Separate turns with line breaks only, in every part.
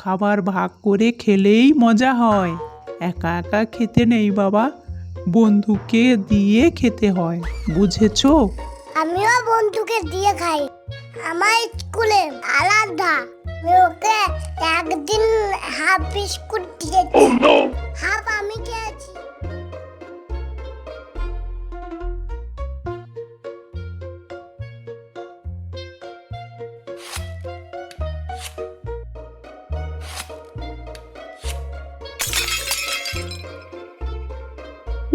খাবার ভাগ করে খেলেই মজা হয়। একা একা খেতে নেই বাবা, বন্ধুকে দিয়ে খেতে হয়, বুঝেছো?
আমিও বন্ধুকে দিয়ে খাই। আমার স্কুলে আলাদা, আমি ওকে একদিন হাফ বিস্কুট দিয়েছি, হাফ আমি খেয়েছি।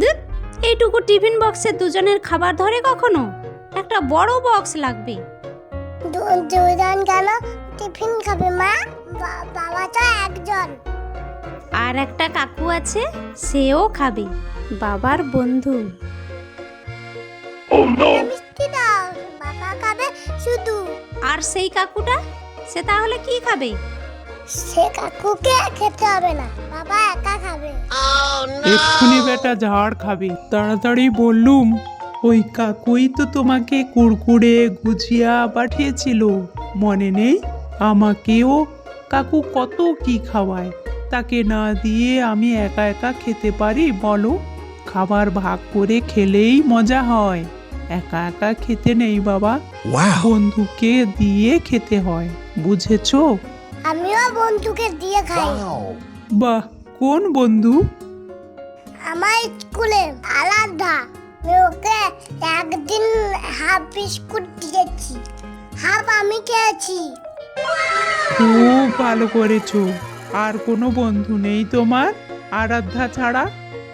ধুৎ, এইটুকু টিফিন বক্সে দুজনের খাবার ধরে কখনো? একটা বড় বক্স লাগবে।
দুজন কেন টিফিন খাবে মা? বাবা তো একজন।
আর একটা কাকু আছে, সেও খাবে, বাবার বন্ধু।
মিষ্টি দাও, বাবা খাবে শুধু।
আর সেই কাকুটা, সে তাহলে কি খাবে?
সে কাকুকে খেতে হবে না, বাবা একা খাবে।
এক্ষুনি বেটা ঝাড় খাবে, তাড়াতাড়ি বললুম। ওই কাকুই তো তোমাকে কুড়কুড়ে গুজিয়া পাঠিয়েছিল, মনে নেই? আমাকেও কাকু কত কি খাওয়ায়, তাকে না দিয়ে আমি একা একা খেতে পারি বলো? খাবার ভাগ করে খেলেই মজা হয়। একা একা খেতে নেই বাবা, বন্ধুকে দিয়ে খেতে হয়, বুঝেছো?
আমিও বন্ধুকে দিয়ে খাই।
বাহ, কোন বন্ধু?
আমার স্কুলে আলাদা, আমি ওকে একদিন হাফ বিস্কুট দিয়েছি, হাফ আমি খেয়েছি।
খুব ভালো করেছো। আর কোনো বন্ধু নেই তোমার, আরাধ্যা ছাড়া?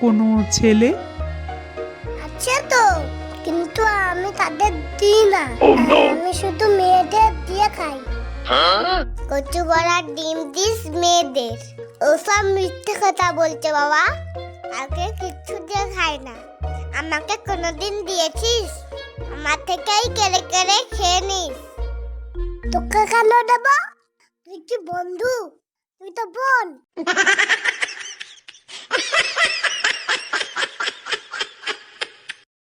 কোনো ছেলে?
আছে তো, কিন্তু আমি তাদের দিই না। আমি শুধু মেয়েদের দিয়ে খাই। কচু বড়ার ডিম দিস মেয়েদের। ওসব মিথ্যে কথা বলছে বাবা, আগে কিচ্ছু দিয়ে খাই না। আমাকে কোনোদিন দিয়েছিস? আমার থেকেই কেড়ে কেড়ে খেয়ে নিস। তোকে কেন দেবো? তুই কি বন্ধু? তুই তো বোন।